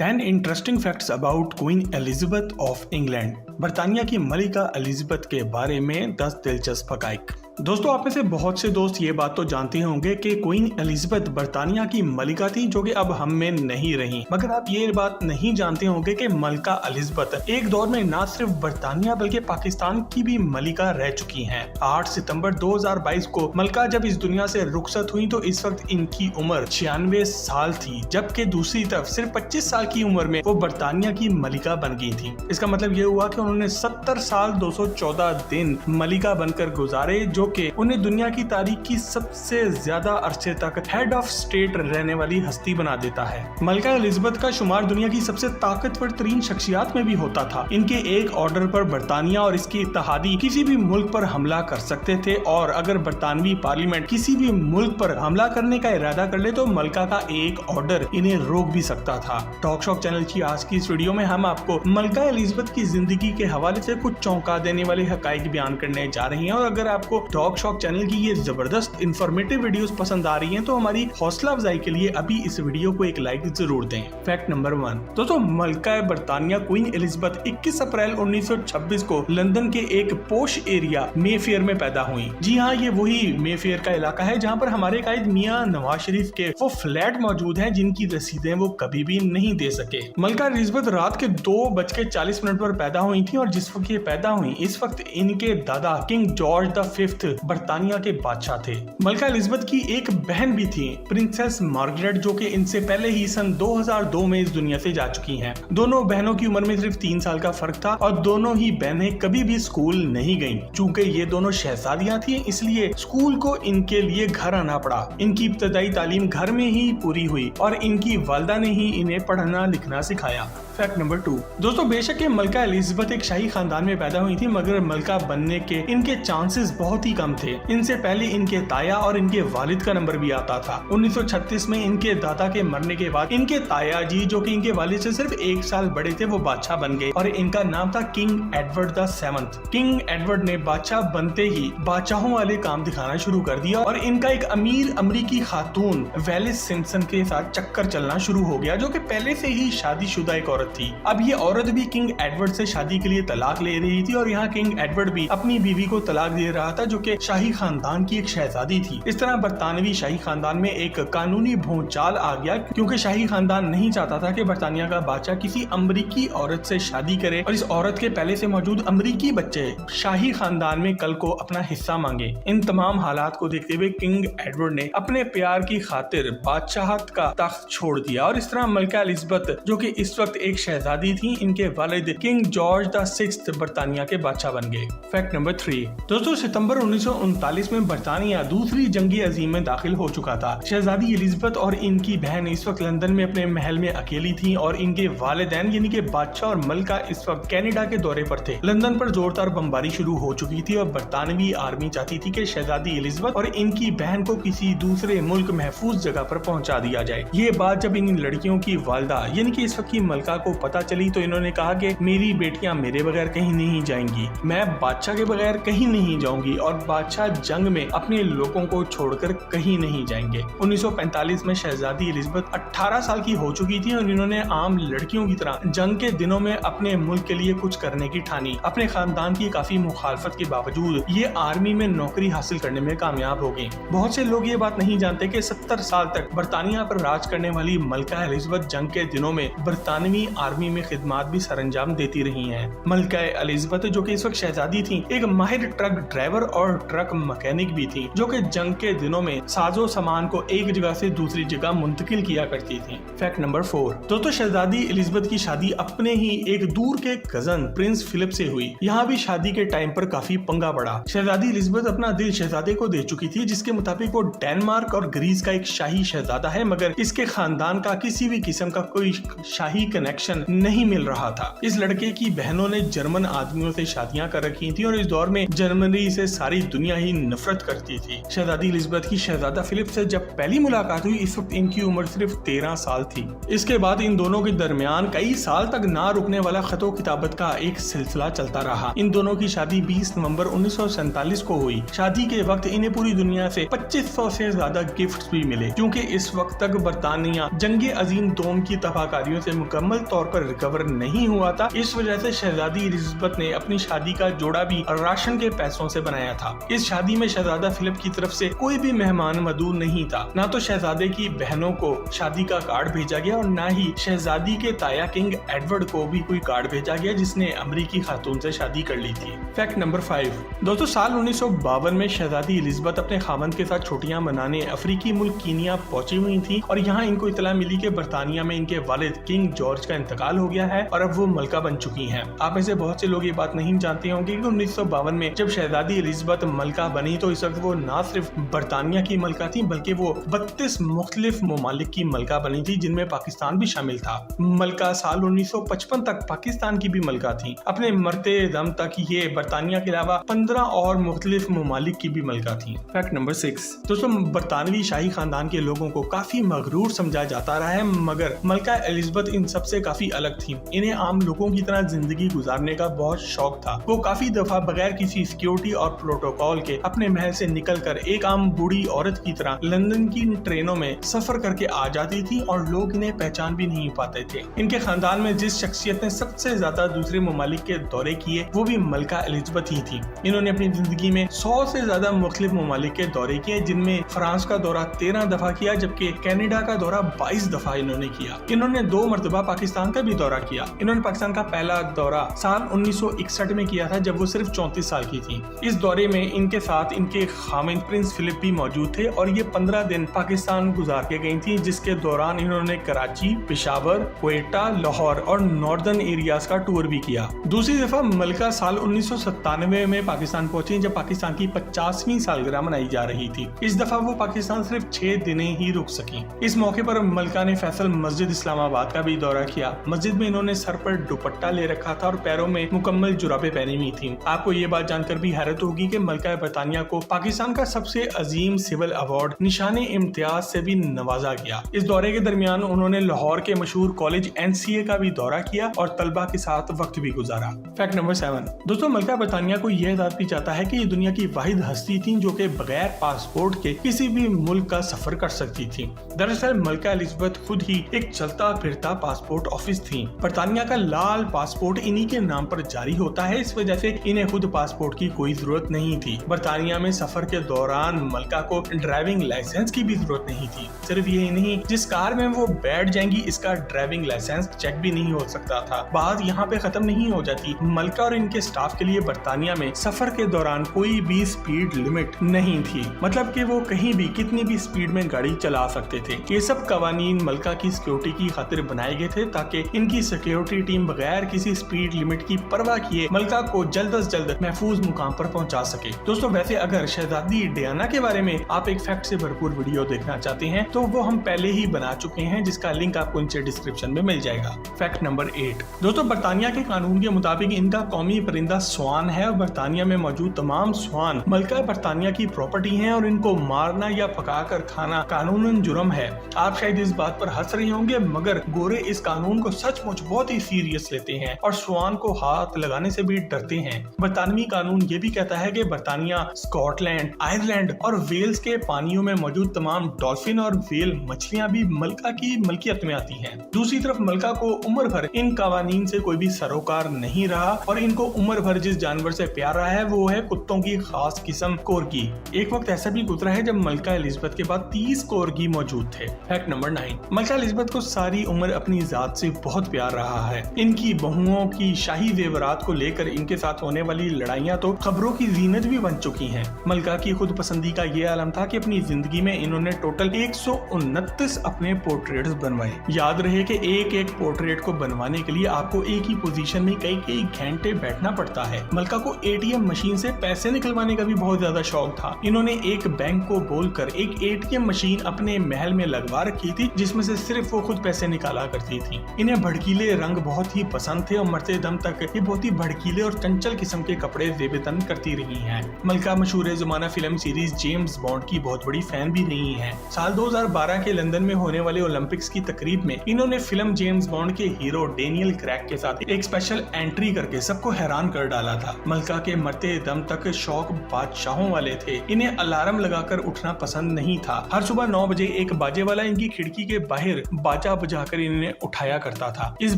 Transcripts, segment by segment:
10 interesting facts about queen Elizabeth of England. बरतानिया की मलिका Elizabeth के बारे में 10 दिलचस्प हकाइक। दोस्तों, आप में से बहुत से दोस्त ये बात तो जानते होंगे कि क्वीन एलिजाबेथ बरतानिया की मलिका थी जो कि अब हम में नहीं रही, मगर आप ये बात नहीं जानते होंगे कि मलिका एलिजाबेथ एक दौर में न सिर्फ बरतानिया बल्कि पाकिस्तान की भी मलिका रह चुकी हैं। 8 सितंबर 2022 को मलिका जब इस दुनिया से रुखसत हुई तो इस वक्त इनकी उम्र 96 साल थी, जबकि दूसरी तरफ सिर्फ 25 साल की उम्र में वो बरतानिया की मलिका बन गई थी। इसका मतलब ये हुआ कि उन्होंने 70 साल 214 दिन मलिका बनकर गुजारे, जो कि उन्हें दुनिया की तारीख की सबसे ज्यादा अरसे तक हेड ऑफ स्टेट रहने वाली हस्ती बना देता है। मलिका एलिजाबेथ का शुमार दुनिया की सबसे ताकतवर तरीन शख्सियात में भी होता था। इनके एक ऑर्डर पर बरतानिया और इसके इत्तेहादी किसी भी मुल्क पर हमला कर सकते थे, और अगर बरतानवी पार्लियामेंट किसी भी मुल्क पर हमला करने का इरादा कर ले तो मलिका का एक ऑर्डर इन्हें रोक भी सकता था। टॉक शॉक चैनल की आज की इस वीडियो में हम आपको मलिका एलिजाबेथ की जिंदगी के हवाले से कुछ चौंका देने वाले हकाइक बयान करने जा रही हैं। और अगर आपको टॉक शॉक चैनल की ये जबरदस्त इंफॉर्मेटिव वीडियोस पसंद आ रही हैं तो हमारी हौसला अफजाई के लिए अभी इस वीडियो को एक लाइक जरूर दें। Fact number 1। दोस्तों, मलिका बरतानिया क्वीन एलिजाबेथ 21 अप्रैल 1926 को लंदन के एक पोश एरिया मेफेयर में पैदा हुई। जी हाँ, ये वही मेफेयर का इलाका है जहाँ पर हमारे कायद मियां नवाज शरीफ के वो फ्लैट मौजूद हैं जिनकी रसीदें वो कभी भी नहीं दे सके। मलिका एलिजाबेथ रात के 2:40 पर पैदा हुई थी, और जिस वक्त ये पैदा हुई इस वक्त इनके दादा किंग जॉर्ज द 5th बरतानिया के बादशाह थे। मलिका एलिजाबेथ की एक बहन भी थी, प्रिंसेस मार्गरेट, जो कि इनसे पहले ही सन 2002 में इस दुनिया से जा चुकी हैं। दोनों बहनों की उम्र में सिर्फ 3 साल का फर्क था, और दोनों ही बहनें कभी भी स्कूल नहीं गईं। चूंकि ये दोनों शहजादियां थी, इसलिए स्कूल को इनके लिए घर आना पड़ा। इनकी इब्तदाई तालीम घर में ही पूरी हुई, और इनकी वालिदा ने ही इन्हें पढ़ना लिखना सिखाया। Fact number 2। दोस्तों, बेशक मलिका एलिजाबेथ एक शाही खानदान में पैदा हुई थी, मगर मलिका बनने के इनके चांसेस बहुत ही कम थे। इनसे पहले इनके ताया और इनके वालिद का नंबर भी आता था। 1936 में इनके दादा के मरने के बाद इनके ताया जी, जो कि इनके वालिद से सिर्फ 1 साल बड़े थे, वो बादशाह बन गए, और इनका नाम था king Edward the 7th। King Edward ने बादशाह बनते ही बादशाहों वाले काम दिखाना शुरू कर दिया, और इनका एक अमीर अमरीकी खातून वेलिस सिम्पसन के साथ चक्कर चलना शुरू हो गया, जो कि पहले से ही शादीशुदा एक औरत थी। अब ये औरत भी किंग एडवर्ड से शादी के लिए तलाक ले रही थी, और यहाँ किंग एडवर्ड भी अपनी बीवी को तलाक दे रहा था, जो कि शाही खानदान की एक शहजादी थी। इस तरह बरतानवी शाही खानदान में एक कानूनी भूचाल आ गया, क्योंकि शाही खानदान नहीं चाहता था कि बरतानिया का बादशाह किसी अमरीकी औरत से शादी करे, और इस औरत के पहले से मौजूद अमरीकी बच्चे शाही खानदान में कल को अपना हिस्सा मांगे। इन तमाम हालात को देखते हुए किंग एडवर्ड ने अपने प्यार की खातिर बादशाहत का तख्त छोड़ दिया, और इस तरह मलिका एलिजाबेथ, जो कि इस वक्त एक शहजादी थी, इनके वालिद किंग जॉर्ज द 6th बरतानिया के बादशाह बन गए। Fact number 3। दोस्तों, सितंबर 1939 में बरतानिया दूसरी जंगी अजीम में दाखिल हो चुका था। शहजादी एलिजाबेथ और इनकी बहन इस वक्त लंदन में अपने महल में अकेली थी, और इनके वालिदैन यानी कि बादशाह और मलिका इस वक्त कनाडा के दौरे पर थे। लंदन पर जोरदार बमबारी शुरू हो चुकी थी, और बरतानवी आर्मी चाहती थी कि शहजादी एलिजाबेथ और इनकी बहन को किसी दूसरे मुल्क महफूज जगह पर पहुंचा दिया जाए। ये बात जब इन लड़कियों की वालिदा यानी कि इस वक्त की मलिका को पता चली तो इन्होंने कहा कि मेरी बेटियां मेरे बगैर कहीं नहीं जाएंगी, मैं बादशाह के बगैर कहीं नहीं जाऊंगी, और बादशाह जंग में अपने लोगों को छोड़कर कहीं नहीं जाएंगे। 1945 में शहजादी एलिजाबेथ 18 साल की हो चुकी थी, और इन्होंने आम लड़कियों की तरह जंग के दिनों में अपने मुल्क के लिए कुछ करने की ठानी। अपने खानदान की काफी मुखालफत के बावजूद ये आर्मी में नौकरी हासिल करने में कामयाब हो गई। बहुत से लोग ये बात नहीं जानते कि 70 साल तक बरतानिया पर राज करने वाली मलिका एलिजाबेथ जंग के दिनों में बरतानवी आर्मी में खिदमत भी सरंजाम देती रही हैं। मलिका एलिजाबेथ, जो कि इस वक्त शहजादी थी, एक माहिर ट्रक ड्राइवर और ट्रक मैकेनिक भी थी, जो कि जंग के दिनों में साजो सामान को एक जगह से दूसरी जगह मुंतकिल किया करती थी। Fact number 4। दोस्तों, शहजादी एलिजाबेथ की शादी अपने ही एक दूर के कजन प्रिंस फिलिप से हुई। यहाँ भी शादी के टाइम पर काफी पंगा पड़ा। शहजादी एलिजाबेथ अपना दिल शहजादे को दे चुकी थी, जिसके मुताबिक वो डेनमार्क और ग्रीस का एक शाही शहजादा है, मगर इसके खानदान का किसी भी किस्म का कोई शाही कनेक्शन नहीं मिल रहा था। इस लड़के की बहनों ने जर्मन आदमियों से शादियां कर रखी थी, और इस दौर में जर्मनी से सारी सारी दुनिया ही नफरत करती थी। शहजादी एलिजाबेथ की शहजादा फिलिप से जब पहली मुलाकात हुई इस वक्त इनकी उम्र सिर्फ 13 साल थी। इसके बाद इन दोनों के दरमियान कई साल तक ना रुकने वाला खतो किताबत का एक सिलसिला चलता रहा। इन दोनों की शादी 20 नवंबर 1947 को हुई। शादी के वक्त इन्हें पूरी दुनिया से 2500 से ज्यादा गिफ्ट्स भी मिले। क्योंकि इस वक्त तक बरतानिया जंगे अजीम दोम की तबाहकारियों से मुकम्मल तौर पर रिकवर नहीं हुआ था, इस वजह से शहजादी एलिजाबेथ ने अपनी शादी का जोड़ा भी राशन के पैसों से बनाया था। इस शादी में शहजादा फिलिप की तरफ से कोई भी मेहमान मौजूद नहीं था। ना तो शहजादे की बहनों को शादी का कार्ड भेजा गया और ना ही शहजादी के ताया किंग एडवर्ड को भी कोई कार्ड भेजा गया जिसने अमेरिकी खातून से शादी कर ली थी। फैक्ट नंबर 5 दोस्तों, साल 1952 में शहजादी एलिजाबेथ अपने खामंद के साथ छुट्टियां मनाने अफ्रीकी मुल्क कीनिया पहुंची हुई थी और यहाँ इनको इतला मिली कि बरतानिया में इनके वालिद किंग जॉर्ज का इंतकाल हो गया है और अब वो मलका बन चुकी हैं। आप में से बहुत से लोग ये बात नहीं जानते होंगे कि 1952 में जब शहजादी एलिजाबेथ मलका बनी तो इस वक्त वो ना सिर्फ बरतानिया की मलका थी बल्कि वो 32 मुख्तलिफ ममालिक की मलका बनी थी जिनमें पाकिस्तान भी शामिल था। मलका साल 1955 तक पाकिस्तान की भी मलका थी। अपने मरते दम तक ये बरतानिया के अलावा 15 और मुख्तलिफ ममालिक की भी मलका थी। फैक्ट नंबर 6 दोस्तों, बरतानवी शाही खानदान के लोगों को काफी मगरूर समझा जाता रहा है, मगर मलका एलिजाबेथ इन सबसे काफी अलग थी। इन्हें आम लोगों की तरह जिंदगी गुजारने का बहुत शौक था। वो काफी दफा बगैर किसी सिक्योरिटी और प्रोटोकॉल के अपने महल से निकलकर एक आम बूढ़ी औरत की तरह लंदन की ट्रेनों में सफर करके आ जाती थी और लोग इन्हें पहचान भी नहीं पाते थे। इनके खानदान में जिस शख्सियत ने सबसे ज्यादा दूसरे ममालिक के दौरे किए वो भी मलका एलिजाबेथ ही थी। इन्होंने अपनी जिंदगी में 100 से ज्यादा मुख्तलिफ ममालिक के दौरे किए, जिनमें फ्रांस का दौरा 13 दफा किया जबकि कनाडा का दौरा 22 दफा इन्होंने किया। इन्होंने 2 मरतबा पाकिस्तान का भी दौरा किया। इन्होंने पाकिस्तान का पहला दौरा साल 1961 में किया था जब वो सिर्फ 34 साल की थी। इस दौरे में इनके साथ इनके खामिद प्रिंस फिलिप भी मौजूद थे और ये 15 दिन पाकिस्तान गुजार के गई थी, जिसके दौरान इन्होंने कराची, पेशावर, क्वेटा, लाहौर और नॉर्दर्न एरियाज का टूर भी किया। दूसरी दफा मलका साल 1997 में पाकिस्तान पहुंची जब पाकिस्तान की 50वीं सालगिरह मनाई जा रही थी। इस दफा वो पाकिस्तान सिर्फ 6 दिन ही रुक सकी। इस मौके पर मलका ने फैसल मस्जिद इस्लामाबाद का भी दौरा किया। मस्जिद में इन्होंने सर पर दुपट्टा ले रखा था और पैरों में मुकम्मल जुराबे पहनी हुई थी। आपको ये बात जानकर भी हैरत होगी कि मलका बरतानिया को पाकिस्तान का सबसे अजीम सिविल अवार्ड निशाने इम्तियाज से भी नवाजा गया। इस दौरे के दरमियान उन्होंने लाहौर के मशहूर कॉलेज NCA का भी दौरा किया और तलबा के साथ वक्त भी गुजारा। फैक्ट नंबर 7 दोस्तों, मलका बरतानिया को यह दाद भी चाहता है कि ये दुनिया की वाहिद हस्ती थी जो कि बगैर पासपोर्ट के किसी भी मुल्क का सफर कर सकती थी। दरअसल मलका एलिजाबेथ खुद ही एक चलता फिरता पासपोर्ट ऑफिस थी। बरतानिया का लाल पासपोर्ट इन्हीं के नाम पर जारी होता है, इस वजह से इन्हें खुद पासपोर्ट की कोई जरूरत नहीं थी। बरतानिया में सफर के दौरान मलका को ड्राइविंग लाइसेंस की भी जरूरत नहीं थी। सिर्फ यही नहीं, जिस कार में वो बैठ जाएंगी इसका ड्राइविंग लाइसेंस चेक भी नहीं हो सकता था। बात यहाँ पे खत्म नहीं हो जाती। मलका और इनके स्टाफ के लिए बरतानिया में सफर के दौरान कोई भी स्पीड लिमिट नहीं थी, मतलब कि वो कहीं भी कितनी भी स्पीड में गाड़ी चला सकते थे। ये सब कवानीन मलका की सिक्योरिटी की खातिर बनाए गए थे ताकि इनकी सिक्योरिटी टीम बगैर किसी स्पीड लिमिट की परवाह किए मलका को जल्द से जल्द महफूज मुकाम पर पहुंचा सके। दोस्तों, वैसे अगर शहजादी डियाना के बारे में आप एक फैक्ट से भरपूर वीडियो देखना चाहते हैं तो वो हम पहले ही बना चुके हैं, जिसका लिंक आपको नीचे डिस्क्रिप्शन में मिल जाएगा। फैक्ट नंबर 8 दोस्तों, बरतानिया के कानून के मुताबिक इनका कौमी परिंदा स्वान है और बरतानिया में मौजूद तमाम स्वान मलका बरतानिया की प्रॉपर्टी हैं और इनको मारना या पकाकर खाना कानूनन जुर्म है। आप शायद इस बात पर हंस रहे होंगे, मगर गोरे इस कानून को सचमुच बहुत ही सीरियस लेते हैं और स्वान को हाथ लगाने से भी डरते हैं। बरतानवी कानून ये भी कहता है कि बरतानिया, स्कॉटलैंड, आयरलैंड और वेल्स के पानियों में मौजूद तमाम डॉल्फिन और वेल मछलियां भी मलका की मलकियत में आती हैं। दूसरी तरफ मलका को उम्र भर इन कवानीन से कोई भी सरोकार नहीं रहा और इनको उम्र भर जिस जानवर से प्यार रहा है वो है कुत्तों की खास किस्म कोरगी। एक वक्त ऐसा भी गुजरा है जब मलका एलिजाबेथ के बाद 30 कोरगी मौजूद थे। फैक्ट नंबर 9 मलका एलिजाबेथ को सारी उम्र अपनी जात से बहुत प्यार रहा है। इनकी बहुओं की शाही जेवरात को लेकर इनके साथ होने वाली लड़ाइयाँ तो खबरों की जीनत भी बन चुकी हैं। मलका की खुद पसंदी का ये आलम था कि अपनी जिंदगी में इन्होंने टोटल 129 अपने पोर्ट्रेट्स बनवाए। याद रहे कि एक एक पोर्ट्रेट को बनवाने के लिए आपको एक ही पोजीशन में कई घंटे बैठना पड़ता है। मलका को ATM मशीन से पैसे निकलवाने का भी बहुत ज्यादा शौक था। इन्होंने एक बैंक को बोलकर एक ATM मशीन अपने महल में लगवा रखी थी जिसमें से सिर्फ वो खुद पैसे निकाला करती थी। इन्हें भड़कीले रंग बहुत ही पसंद थे और मरते दम तक ये बहुत ही भड़कीले और चंचल किस्म के कपड़े जेब तन करती रही हैं। मलिका मशहूर ज़माना फिल्म सीरीज जेम्स बॉन्ड की बहुत बड़ी फैन भी रही हैं। साल 2012 के लंदन में होने वाले ओलंपिक्स की तकरीब में इन्होंने फिल्म जेम्स बॉन्ड के हीरो डेनियल क्रेग के साथ एक स्पेशल एंट्री करके सबको हैरान कर डाला था। मलिका के मरते दम तक शौक बादशाहों वाले थे। इन्हें अलार्म लगाकर उठना पसंद नहीं था। हर सुबह 9 बजे एक बाजे वाला इनकी खिड़की के बाहर बाजा बजाकर इन्हें उठाया करता था। इस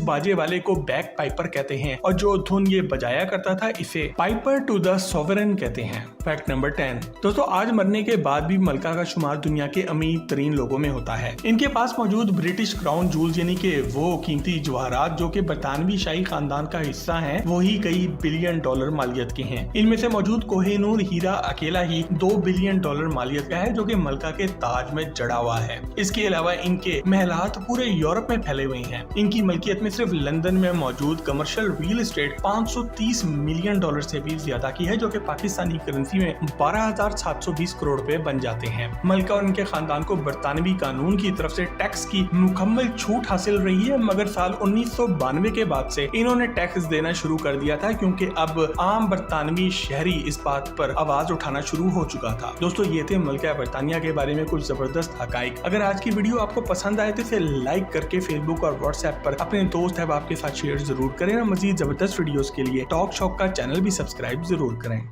बाजे वाले को बैक पाइपर कहते हैं और जो धुन ये बजाया करता था इसे पाइपर टू द सोवरेन कहते हैं। Fact number 10। दोस्तों, आज मरने के बाद भी मलिका का शुमार दुनिया के अमीर तरीन लोगों में होता है। इनके पास मौजूद ब्रिटिश क्राउन जूल्स यानी कि वो कीमती जवाहरात जो कि बरतानवी शाही खानदान का हिस्सा हैं, वही कई बिलियन डॉलर मालियत के हैं। इनमें से मौजूद कोहिनूर हीरा अकेला ही 2 बिलियन डॉलर मालियत का है, जो कि मलिका के ताज में जड़ा हुआ है। इसके अलावा इनके महलात पूरे यूरोप में फैले हुए हैं। इनकी मलकियत में सिर्फ लंदन में मौजूद commercial real estate 530 million dollar से भी ज्यादा की है, जो कि पाकिस्तानी करेंसी में 12,720 करोड़ रुपए बन जाते हैं। मलिका और इनके खानदान को बरतानवी कानून की तरफ से टैक्स की मुकम्मल छूट हासिल रही है, मगर साल 1992 के बाद से इन्होंने टैक्स देना शुरू कर दिया था, क्योंकि अब आम बरतानवी शहरी इस बात पर आवाज उठाना शुरू हो चुका था। दोस्तों, ये थे मलिका बरतानिया के बारे में कुछ जबरदस्त हकाइक। अगर आज की वीडियो आपको पसंद आए तो इसे लाइक करके फेसबुक और व्हाट्सएप पर अपने दोस्त अहबाब के साथ शेयर जरूर करें और मजीद जबरदस्त वीडियोस के लिए टॉक शॉक का चैनल भी सब्सक्राइब जरूर करें।